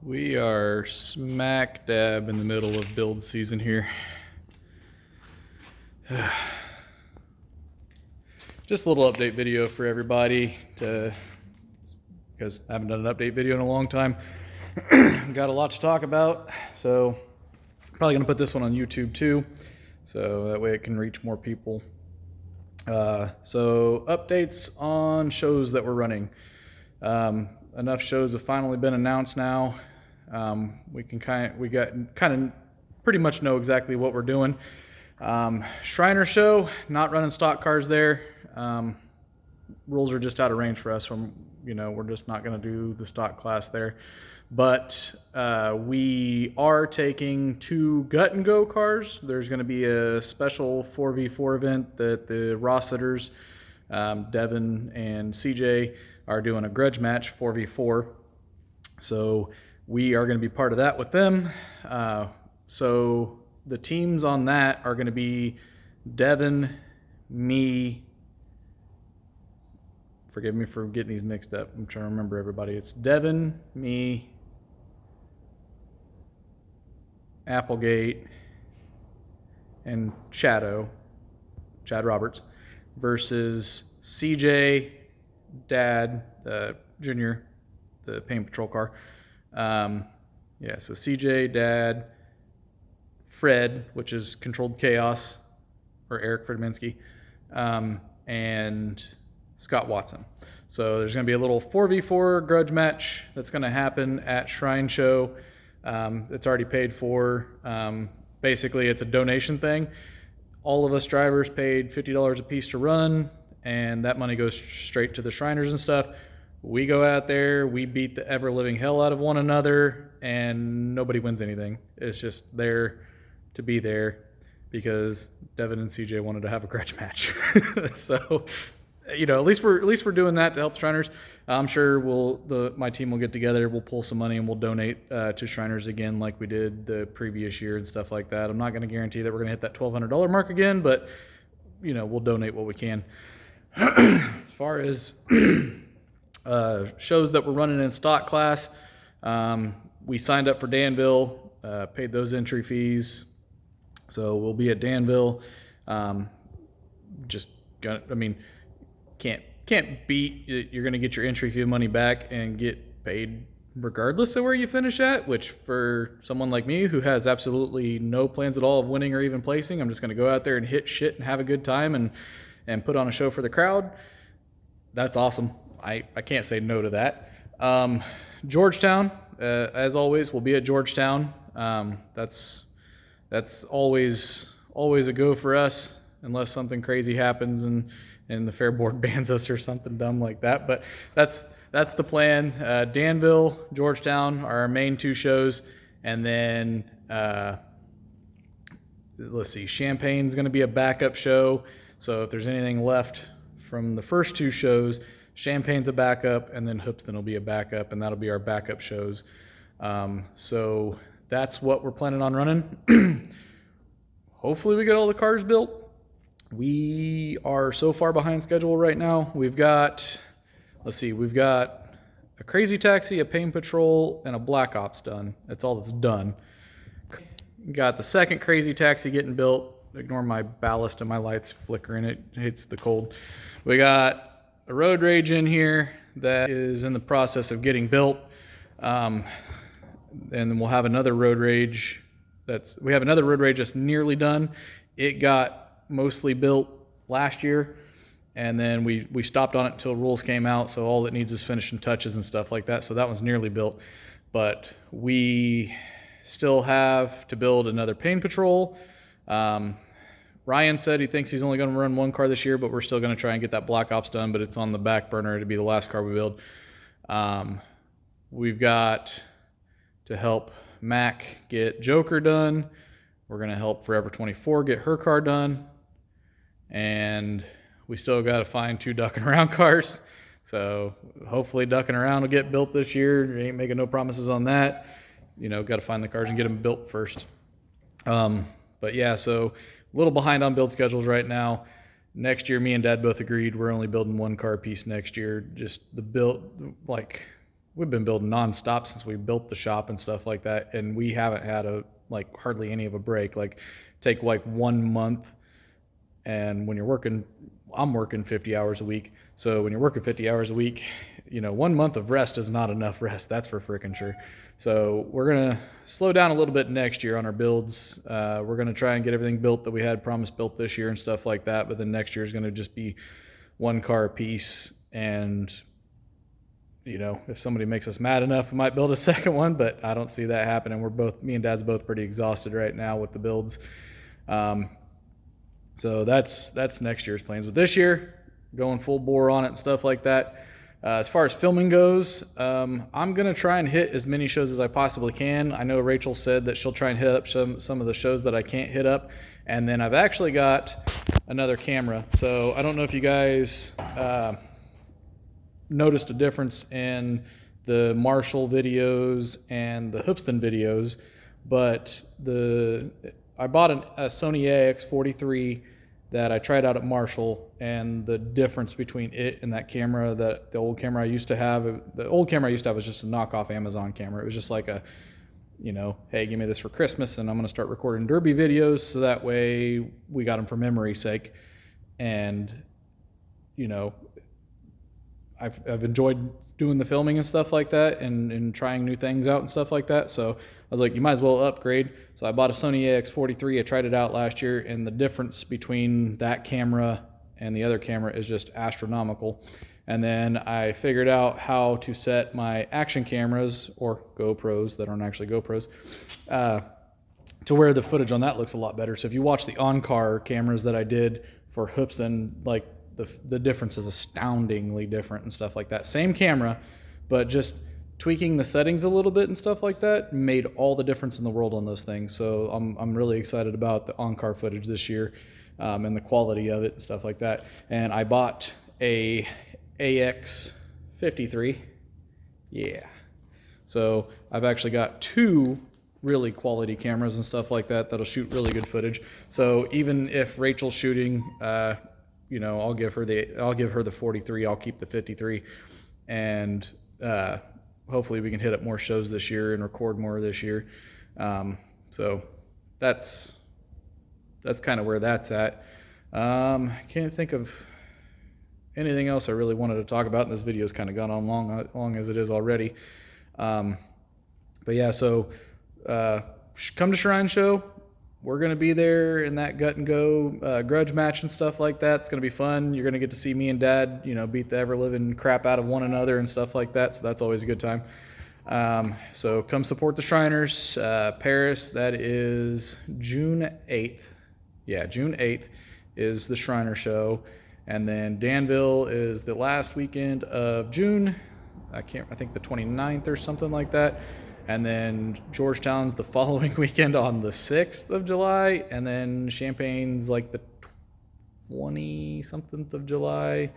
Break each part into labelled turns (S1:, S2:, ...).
S1: We are smack dab in the middle of build season here. Just a little update video for everybody because I haven't done an update video in a long time. Got a lot to talk about, so probably gonna put this one on YouTube too, so that way it can reach more people. So updates on shows that we're running. Enough shows have finally been announced now. We pretty much know exactly what we're doing. Shriner show, not running stock cars there. Rules are just out of range for us. We're just not going to do the stock class there. But we are taking 2 gut and go cars. There's going to be a special 4v4 event that the Rossiters, Devin and CJ, are doing a grudge match 4v4. So we are going to be part of that with them. So the teams on that are going to be Devin, me. Forgive me for getting these mixed up. I'm trying to remember everybody. It's Devin, me, Applegate, and Chad Roberts versus CJ, Dad, Junior, the Paint Patrol car. So CJ, Dad, Fred, which is Controlled Chaos, or Eric Fredminski, and Scott Watson. So there's going to be a little 4v4 grudge match that's going to happen at Shrine Show. It's already paid for. Basically, it's a donation thing. All of us drivers paid $50 a piece to run, and that money goes straight to the Shriners and stuff. We go out there, we beat the ever-living hell out of one another, and nobody wins anything. It's just there to be there because Devin and CJ wanted to have a grudge match. So, at least we're doing that to help the Shriners. I'm sure my team will get together, we'll pull some money, and we'll donate to Shriners again like we did the previous year and stuff like that. I'm not going to guarantee that we're going to hit that $1,200 mark again, but we'll donate what we can. As far as shows that we're running in stock class, we signed up for Danville, paid those entry fees, so we'll be at Danville. Can't beat. You're going to get your entry fee money back and get paid regardless of where you finish at, which for someone like me who has absolutely no plans at all of winning or even placing, I'm just going to go out there and hit shit and have a good time and put on a show for the crowd. That's awesome. I can't say no to that. Georgetown, as always, we'll be at Georgetown. That's always a go for us, unless something crazy happens and the fair board bans us or something dumb like that. But that's the plan. Danville, Georgetown are our main 2 shows, and then let's see, Champaign's going to be a backup show. So if there's anything left from the first 2 shows, Champaign's a backup, and then Hoopston will be a backup, and that'll be our backup shows. So that's what we're planning on running. Hopefully we get all the cars built. We are so far behind schedule right now. We've got a Crazy Taxi, a Paint Patrol, and a Black Ops done. That's all that's done. Got the second Crazy Taxi getting built. Ignore my ballast and my lights flickering. It hits the cold. We got a Road Rage in here that is in the process of getting built. And then we'll have another Road Rage that's nearly done. It got mostly built last year, and then we stopped on it until rules came out, so all it needs is finishing touches and stuff like that. So that one's nearly built, but we still have to build another Paint Patrol. Ryan said he thinks he's only going to run 1 car this year, but we're still going to try and get that Black Ops done, but it's on the back burner to be the last car we build. We've got to help Mac get Joker done. We're going to help Forever 24 get her car done. And we still got to find 2 Ducking Around cars. So hopefully Ducking Around will get built this year. Ain't making no promises on that. Got to find the cars and get them built first. But yeah, so a little behind on build schedules right now. Next year, me and Dad both agreed we're only building 1 car piece next year. Just the build, we've been building nonstop since we built the shop and stuff like that, and we haven't had hardly any of a break. Like, take like 1 month, and when you're working, I'm working 50 hours a week. So when you're working 50 hours a week, 1 month of rest is not enough rest. That's for freaking sure. So we're gonna slow down a little bit next year on our builds. We're gonna try and get everything built that we had promised built this year and stuff like that. But then next year is gonna just be 1 car a piece, and if somebody makes us mad enough, we might build a second one, but I don't see that happening. Me and Dad's both pretty exhausted right now with the builds. So that's next year's plans. But this year, going full bore on it and stuff like that. As far as filming goes, I'm going to try and hit as many shows as I possibly can. I know Rachel said that she'll try and hit up some of the shows that I can't hit up. And then I've actually got another camera. So I don't know if you guys noticed a difference in the Marshall videos and the Hoopston videos, but I bought a Sony AX43 that I tried out at Marshall, and the difference between it and that camera, the old camera I used to have, was just a knockoff Amazon camera. It was just like hey, give me this for Christmas, and I'm going to start recording derby videos, so that way we got them for memory's sake. And I've enjoyed doing the filming and stuff like that, and trying new things out and stuff like that. So I was like, you might as well upgrade. So I bought a Sony AX43. I tried it out last year, and the difference between that camera and the other camera is just astronomical. And then I figured out how to set my action cameras, or GoPros that aren't actually GoPros, to where the footage on that looks a lot better. So if you watch the on-car cameras that I did for Hoopston, like the difference is astoundingly different and stuff like that. Same camera, but just tweaking the settings a little bit and stuff like that made all the difference in the world on those things. So I'm really excited about the on-car footage this year, and the quality of it and stuff like that. And I bought a AX53. Yeah. So I've actually got 2 really quality cameras and stuff like that that'll shoot really good footage. So even if Rachel's shooting, I'll give her the 43. I'll keep the 53, and hopefully we can hit up more shows this year and record more this year. So that's kind of where that's at. I can't think of anything else I really wanted to talk about, and this video's kind of gone on long as it is already. But yeah, so come to Shrine Show. We're going to be there in that gut and go grudge match and stuff like that. It's going to be fun. You're going to get to see me and Dad, beat the ever-living crap out of one another and stuff like that. So that's always a good time. So come support the Shriners. Paris, that is June 8th. Yeah, June 8th is the Shriner Show. And then Danville is the last weekend of June. I think the 29th or something like that. And then Georgetown's the following weekend on the 6th of July. And then Champagne's like the 20-something of July.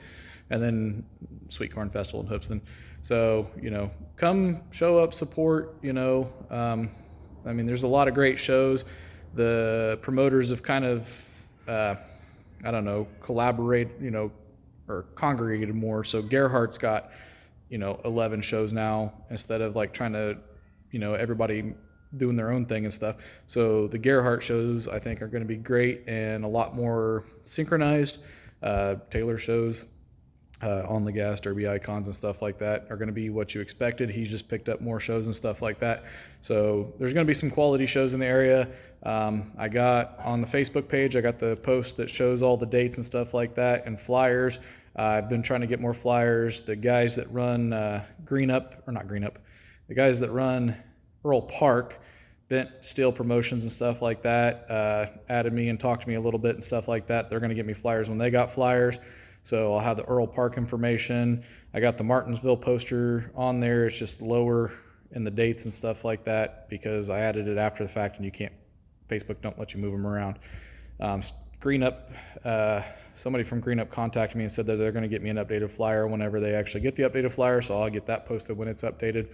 S1: And then Sweet Corn Festival in Hoopston. So, come show up, support, there's a lot of great shows. The promoters have kind of, collaborate, or congregated more. So Gerhardt's got, 11 shows now, instead of like trying to, everybody doing their own thing and stuff. So the Gerhardt shows, I think, are going to be great and a lot more synchronized. Taylor shows on the gas, Derby Icons and stuff like that are going to be what you expected. He's just picked up more shows and stuff like that. So there's going to be some quality shows in the area. I got on the Facebook page, I got the post that shows all the dates and stuff like that, and flyers. I've been trying to get more flyers. The guys that run the guys that run Earl Park, Bent Steel Promotions and stuff like that, added me and talked to me a little bit and stuff like that. They're going to get me flyers when they got flyers. So I'll have the Earl Park information. I got the Martinsville poster on there. It's just lower in the dates and stuff like that because I added it after the fact, and Facebook don't let you move them around. Green Up, somebody from Green Up contacted me and said that they're going to get me an updated flyer whenever they actually get the updated flyer, so I'll get that posted when it's updated.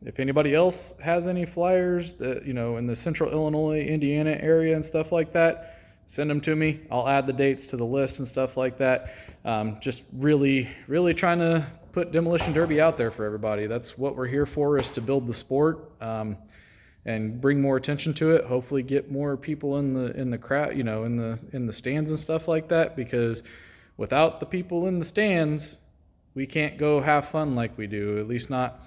S1: If anybody else has any flyers that, in the central Illinois, Indiana area and stuff like that, send them to me. I'll add the dates to the list and stuff like that. Just really, really trying to put Demolition Derby out there for everybody. That's what we're here for, is to build the sport, and bring more attention to it. Hopefully get more people in the crowd, you know, in the stands and stuff like that, because without the people in the stands, we can't go have fun like we do. At least not,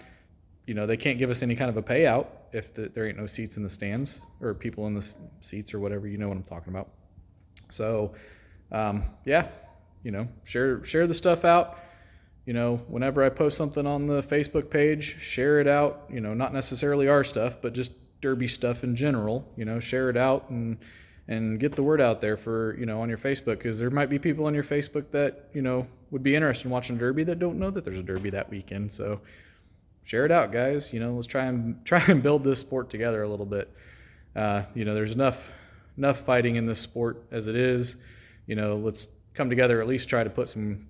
S1: you know, they can't give us any kind of a payout if there ain't no seats in the stands or people in the seats or whatever. You know what I'm talking about. So, yeah, you know, share the stuff out. You know, whenever I post something on the Facebook page, share it out. You know, not necessarily our stuff, but just Derby stuff in general. You know, share it out and get the word out there for, you know, on your Facebook, because there might be people on your Facebook that, you know, would be interested in watching Derby that don't know that there's a Derby that weekend. So share it out, guys. You know, let's try and build this sport together a little bit. You know, there's enough fighting in this sport as it is. You know, let's come together, at least try to put some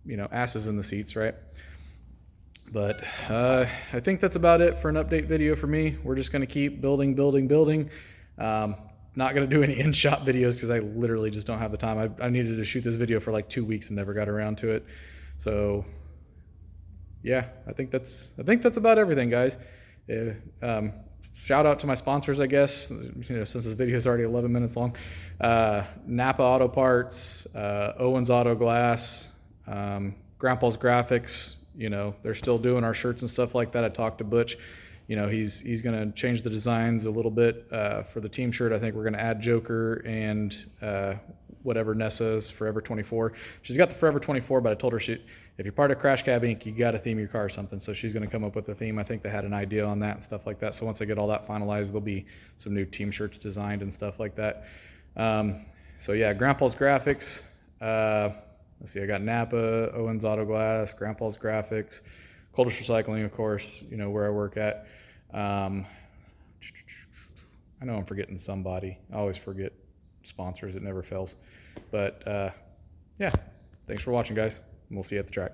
S1: you know, asses in the seats, right? But I think that's about it for an update video for me. We're just going to keep building. Not going to do any in-shop videos because I literally just don't have the time. I needed to shoot this video for like 2 weeks and never got around to it. So yeah, I think that's about everything, guys. Shout out to my sponsors, I guess, you know, since this video is already 11 minutes long. Napa Auto Parts, Owens Auto Glass, Grandpa's Graphics. You know, they're still doing our shirts and stuff like that. I talked to Butch. You know, he's going to change the designs a little bit for the team shirt. I think we're going to add Joker and whatever Nessa's Forever 24. She's got the Forever 24, but I told her if you're part of Crash Cab Inc., you got to theme your car or something. So she's going to come up with a theme. I think they had an idea on that and stuff like that. So once I get all that finalized, there'll be some new team shirts designed and stuff like that. So yeah, Grandpa's Graphics. Let's see, I got Napa, Owens Auto Glass, Grandpa's Graphics, Coldest Recycling, of course, you know, where I work at. I know I'm forgetting somebody. I always forget sponsors. It never fails. But yeah, thanks for watching, guys. And we'll see you at the track.